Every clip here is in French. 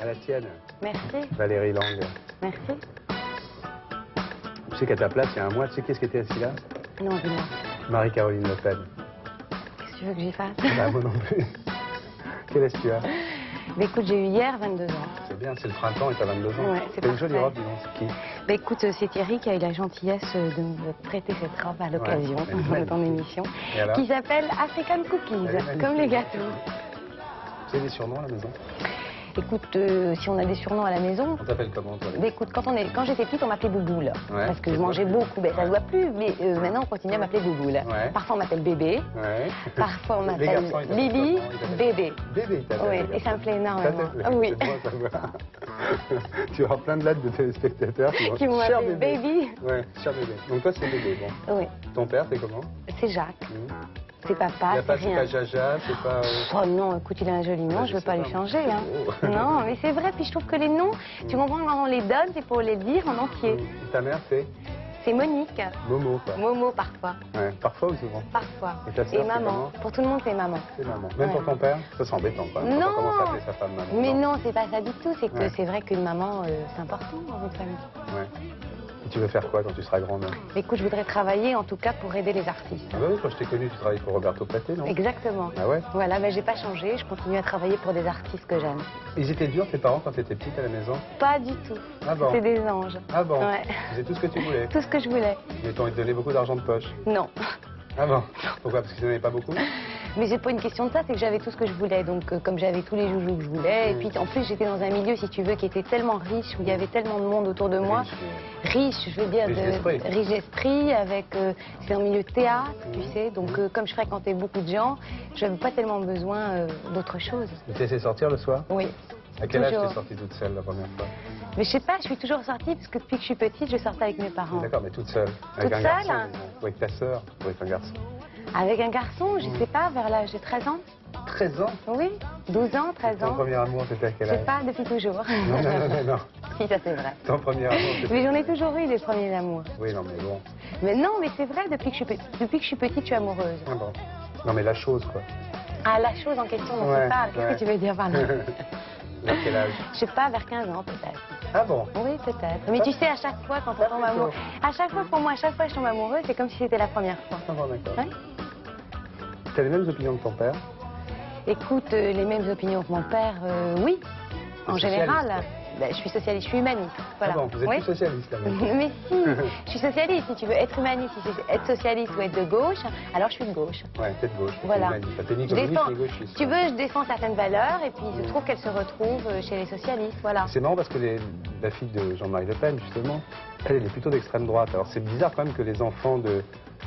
À la tienne. Merci. Valérie Lang. Merci. Tu sais qu'à ta place, il y a un mois, tu sais qui est-ce qui était assis là? Non, dis-moi. Marie-Caroline Le Pen. Qu'est-ce que tu veux que j'y fasse? Bah, moi non plus. Quel âge tu as? Bah, écoute, j'ai eu hier 22 ans. C'est bien, c'est le printemps et t'as 22 ans. Ouais, c'est T'as une jolie parfait. robe, dis donc, c'est qui? Bah, écoute, c'est Thierry qui a eu la gentillesse de me prêter cette robe à l'occasion Ouais, elle est de ton magnifique. émission, Et alors? qui s'appelle African Elle est Cookies, magnifique. comme les gâteaux. Tu as des surnoms à la maison? Écoute, si on a des surnoms à la maison, On t'appelle comment toi? bah, écoute, quand j'étais petite, on m'appelait Bouboule, Ouais, parce que ça je se mangeais voit plus. beaucoup. Ben, ça ne Ouais. se voit plus, mais maintenant on continue à m'appeler Bouboule. Ouais. Parfois on m'appelle Bébé, Ouais. parfois on Les m'appelle garçons, ils t'appellent Lily, comment? Ils t'appellent- Bébé. Bébé, ils t'appellent, Oui, les et garçons. ça me plaît énormément. Ça te plaît? Oui. C'est bon, ça va. Tu auras plein de lettres de téléspectateurs Qui vont Cher m'appeler bébé. Baby. Ouais, cher bébé. Donc toi, c'est bébé, bon. Oui, Ton père, c'est comment? c'est Jacques, c'est Il papa, n'y a pas, c'est c'est rien. pas Jaja, c'est pas... Oh non, écoute, il a un joli nom, Bah, je ne veux sais pas lui pas, changer. mais Hein. c'est beau. Non, mais c'est vrai, puis je trouve que les noms, tu comprends, quand on les donne, c'est pour les dire en entier. Ta mère, c'est C'est Monique, Momo, quoi. Momo parfois, Ouais, parfois ou souvent? parfois. Et ta sœur, c'est maman, comment? pour tout le monde c'est maman. C'est maman. Même Ouais. pour ton père? Ça, c'est embêtant, quand même. Non. Quand on commence à appeler sa femme maman. Mais non, c'est pas ça du tout, c'est que Ouais. c'est vrai qu'une maman, c'est important dans une famille. Ouais. Et tu veux faire quoi quand tu seras grande? Écoute, je voudrais travailler en tout cas pour aider les artistes. Ah bah oui, quand je t'ai connu, tu travailles pour Roberto Platé, non? Exactement. Ah ouais? Voilà, ben j'ai pas changé, je continue à travailler pour des artistes que j'aime. Ils étaient durs, tes parents, quand t'étais petite à la maison? Pas du tout. Ah bon? C'est des anges. Ah bon? Ouais. Tu faisais tout ce que tu voulais? Tout ce que je voulais. Mais t'ont donné beaucoup d'argent de poche? Non. Ah bon? Pourquoi? Parce qu'ils n'en avaient pas beaucoup? Mais c'est pas une question de ça, c'est que j'avais tout ce que je voulais. Donc comme j'avais tous les joujoux que je voulais, et puis en plus j'étais dans un milieu, si tu veux, qui était tellement riche, où il y avait tellement de monde autour de moi. Riche, je veux dire, Riche d'esprit. riche d'esprit, avec c'est un milieu de théâtre, tu sais. Donc comme je fréquentais beaucoup de gens, je n'avais pas tellement besoin d'autre chose. Tu t'es laissé sortir le soir? Oui. À quel âge Toujours. t'es sortie toute seule la première fois? Mais je sais pas, je suis toujours sortie parce que depuis que je suis petite, je sortais avec mes parents. D'accord, mais toute seule? Avec Toute un seule, garçon? hein. Ou avec ta sœur? Ou avec un garçon? Avec un garçon, je sais pas, vers l'âge de 13 ans. 13 ans? Oui, 12 ans, 13 Ton ans. premier amour, c'était à quel Je sais âge? pas, depuis toujours. Non, non, non, non, non. Si, ça c'est vrai. Ton premier amour, c'était... Mais j'en ai toujours eu des premiers amours. Oui, non, mais bon. Mais non, mais c'est vrai, depuis que je suis petite, je suis amoureuse. Ah bon. Non, mais la chose, quoi. Ah, la chose en question dont Ouais, tu parles, qu'est-ce ouais. que tu veux dire par là? À quel âge? Je sais pas, vers 15 ans peut-être. Ah bon? Oui, peut-être. Mais tu sais, à chaque fois, quand on tombe amoureux, à chaque fois, pour moi, à chaque fois que je tombe amoureuse, c'est comme si c'était la première fois. Ah bon, d'accord. Ouais. T'as les mêmes opinions que ton père? Écoute, les mêmes opinions que mon père, oui, en Socialiste, général. quoi. Ben, je suis socialiste, je suis humaniste. Voilà. Ah bon, vous êtes Oui. tous socialistes, là, même. Mais si, je suis socialiste. Si tu veux être humaniste, si c'est être socialiste ou être de gauche, alors je suis de gauche. Ouais, peut-être gauche. Voilà. T'es ni Je communiste défends, ni gauchiste. si tu veux, je défends certaines valeurs et puis il se trouve qu'elles se retrouvent chez les socialistes, voilà. C'est marrant parce que la fille de Jean-Marie Le Pen, justement, elle est plutôt d'extrême droite. Alors c'est bizarre quand même que les enfants de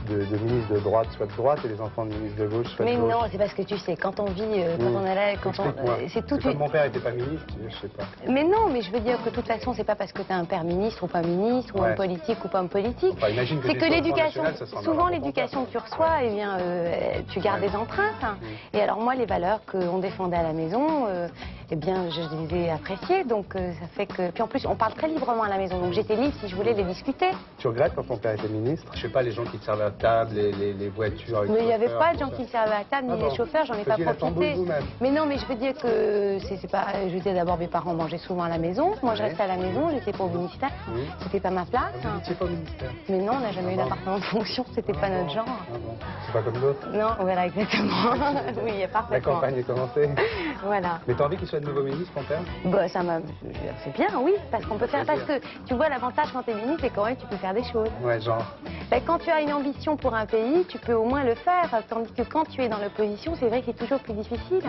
ministres de droite soient de droite et les enfants de ministres de gauche soient Mais de gauche. non, c'est parce que tu sais, quand on vit, quand on est là, quand on, Explique-moi. c'est tout. Comme mon père n'était pas ministre, je sais pas. Mais non, mais je veux dire que de toute façon, c'est pas parce que tu as un père ministre ou pas ministre, ou Ouais. un politique ou pas un politique. Enfin, imagine que C'est tu que sois au Front l'éducation, National, ça sera souvent marrant pour l'éducation ton que tu reçois, eh bien, tu gardes Ouais. des empreintes. Hein. Et alors moi, les valeurs qu'on défendait à la maison, eh bien, je les ai appréciées. Donc ça fait que... Puis en plus, on parle très librement à la maison. Donc j'étais libre si je voulais les discuter. Tu regrettes quand ton père était ministre? Je sais pas, les gens qui te servent à table, les voitures avec Mais il n'y avait chauffeur, pas de tout gens ça. qui me servaient à table, Ah ni bon. les chauffeurs, j'en ai pas Faisiez la tambouille profité. vous-même. Mais non, mais je veux dire que c'est pas. Je veux dire d'abord, mes parents mangeaient souvent à la maison. Moi, je Ouais. restais à la maison, j'étais pas au ministère. Oui. C'était pas ma place. Ah, vous n'étiez pas au ministère? Mais non, on n'a jamais eu Ah bon. d'appartement de fonction, c'était pas notre genre. Ah bon. C'est pas comme d'autres? Non, voilà, exactement. Oui, il y a La parfaitement. campagne est commencée. Voilà. Mais t'as envie qu'il soit de nouveau ministre, ton père? Bah, ça m'a. C'est bien, oui, parce qu'on peut faire. Parce que tu vois, l'avantage quand t'es ministre, c'est quand même tu peux faire des choses. Ouais, genre. Ben, quand tu as une ambition pour un pays, tu peux au moins le faire. Tandis que quand tu es dans l'opposition, c'est vrai que c'est toujours plus difficile.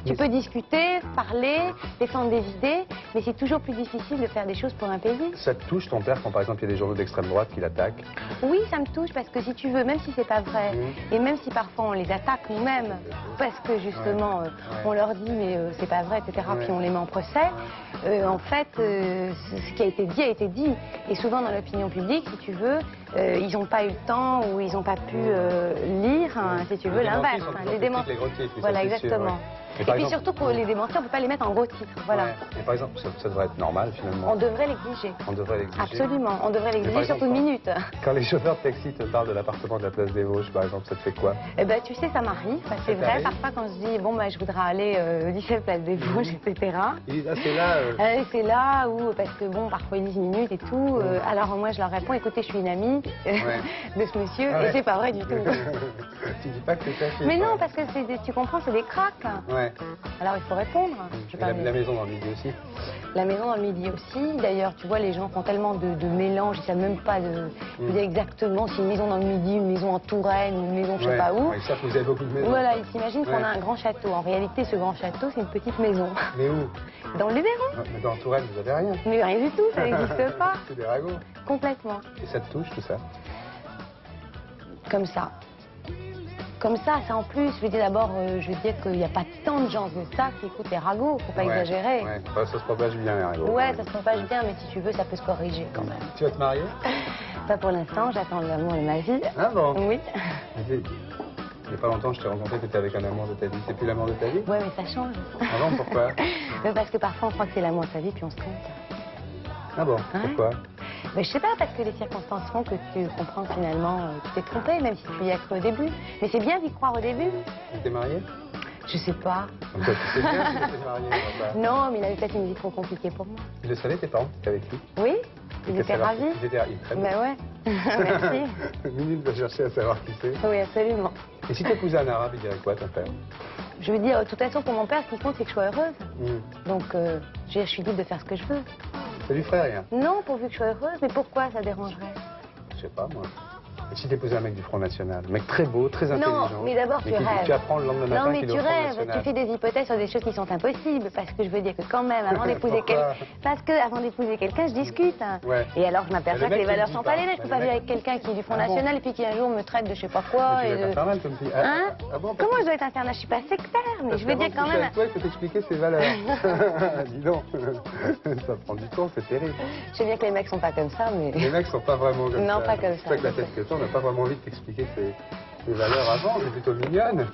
Tu Mais- peux discuter, parler, défendre des idées, mais c'est toujours plus difficile de faire des choses pour un pays. Ça te touche ton père quand par exemple il y a des journaux d'extrême droite qui l'attaquent? Oui, ça me touche parce que si tu veux, même si c'est pas vrai, et même si parfois on les attaque nous-mêmes, parce que justement on leur dit mais c'est pas vrai, etc., Ouais. puis on les met en procès, en fait, ce qui a été dit. Et souvent dans l'opinion publique, si tu veux, ils n'ont pas eu le temps ou ils n'ont pas pu lire, hein, si tu veux, Les l'inverse. démentis sont hein, toujours plus petits que les gros titres, Voilà, ça, c'est sûr, exactement. ouais. Et puis surtout pour les démentir, on ne peut pas les mettre en gros titre. Voilà. Ouais. Et par exemple, ça devrait être normal finalement. On devrait l'exiger. On devrait l'exiger. Absolument, on devrait l'exiger surtout une minute. Quand les chauffeurs de taxi te parlent de l'appartement de la place des Vosges, par exemple, ça te fait quoi? Eh ben, tu sais, ça m'arrive. C'est vrai, parfois quand je dis, bon, bah, je voudrais aller au 17 place des Vosges, etc. Ils disent, ah, c'est là. C'est là où, parce que bon, parfois ils disent une minute et tout. Alors moi, je leur réponds, écoutez, je suis une amie de ce monsieur, et c'est pas vrai du tout. Tu dis pas que c'est caché. Mais non, parce que tu comprends, c'est des cracks. Ouais. Alors il faut répondre. La maison dans le midi aussi. La maison dans le midi aussi. D'ailleurs, tu vois, les gens font tellement de mélanges, ils savent même pas de dire exactement si une maison dans le midi, une maison en Touraine, ou une maison je sais pas où. Ils savent que vous avez beaucoup de maisons. Voilà, ils s'imaginent qu'on a un grand château. En réalité, ce grand château, c'est une petite maison. Mais où? Dans le Luberon. Mais dans Touraine, vous avez rien. Mais rien du tout, ça n'existe pas. C'est des ragots. Complètement. Et ça te touche tout ça? Comme ça. Comme ça en plus, je veux dire d'abord, je veux dire qu'il n'y a pas tant de gens que ça qui écoutent les ragots, faut pas exagérer. Ouais, ça se propage bien les ragots. Ouais, ça se propage bien, mais si tu veux, ça peut se corriger quand même. Tu vas te marier? Pas pour l'instant, j'attends l'amour de ma vie. Ah bon? Oui. Il n'y a pas longtemps, je t'ai rencontré, tu étais avec un amour de ta vie. C'est plus l'amour de ta vie? Ouais, mais ça change. Ah bon, pourquoi? Parce que parfois, on croit que c'est l'amour de sa vie, puis on se trompe. Ah bon, pourquoi? Mais je sais pas, parce que les circonstances font que tu comprends que finalement, tu t'es trompé, même si tu y as cru au début. Mais c'est bien d'y croire au début. Tu t'es marié? Je sais pas. Donc toi, tu sais bien que tu t'es marié, papa. Non, mais il avait peut-être une vie trop compliquée pour moi. Tu le savais, tes parents, que avec lui? Oui, ils étaient ravis. Ils étaient très bien. Mais ouais, merci. Minute de chercher à savoir qui c'est. Oui, absolument. Et si t'épousais un arabe, il dirait quoi, ton père? Je veux dire, de toute façon, pour mon père, ce qui compte, c'est que je sois heureuse. Donc, je suis libre de faire ce que je veux. Ça lui ferait rien? Non, pourvu que je sois heureuse. Mais pourquoi ça dérangerait? Je sais pas, moi. Et si t'épousais un mec du Front National? Un mec très beau, très intelligent. Non, mais d'abord, tu rêves. Tu apprends le lendemain matin qu'il est au Front National. Non, mais tu rêves. Tu fais des hypothèses sur des choses qui sont impossibles. Parce que je veux dire que quand même, avant d'épouser quelqu'un... Parce que avant d'épouser quelqu'un, je discute. Ouais. Et alors, je m'aperçois que les valeurs sont pas les mêmes. Je peux pas vivre avec quelqu'un qui est du Front National et puis qui un jour me traite de je sais pas quoi. Mais tu dois être infernal comme fille. Hein? Ah bon, Comment je dois être infernal? Je suis pas sectaire, mais je veux dire quand même... Avec toi, il faut t'expliquer ses valeurs. Dis donc, ça prend du temps, c'est terrible. Je sais bien que les mecs sont pas comme ça, mais... Les mecs sont pas vraiment comme ça. Non, pas comme ça. C'est pas que la tête que toi, on n'a pas vraiment envie de t'expliquer ses valeurs avant, c'est plutôt mignonne.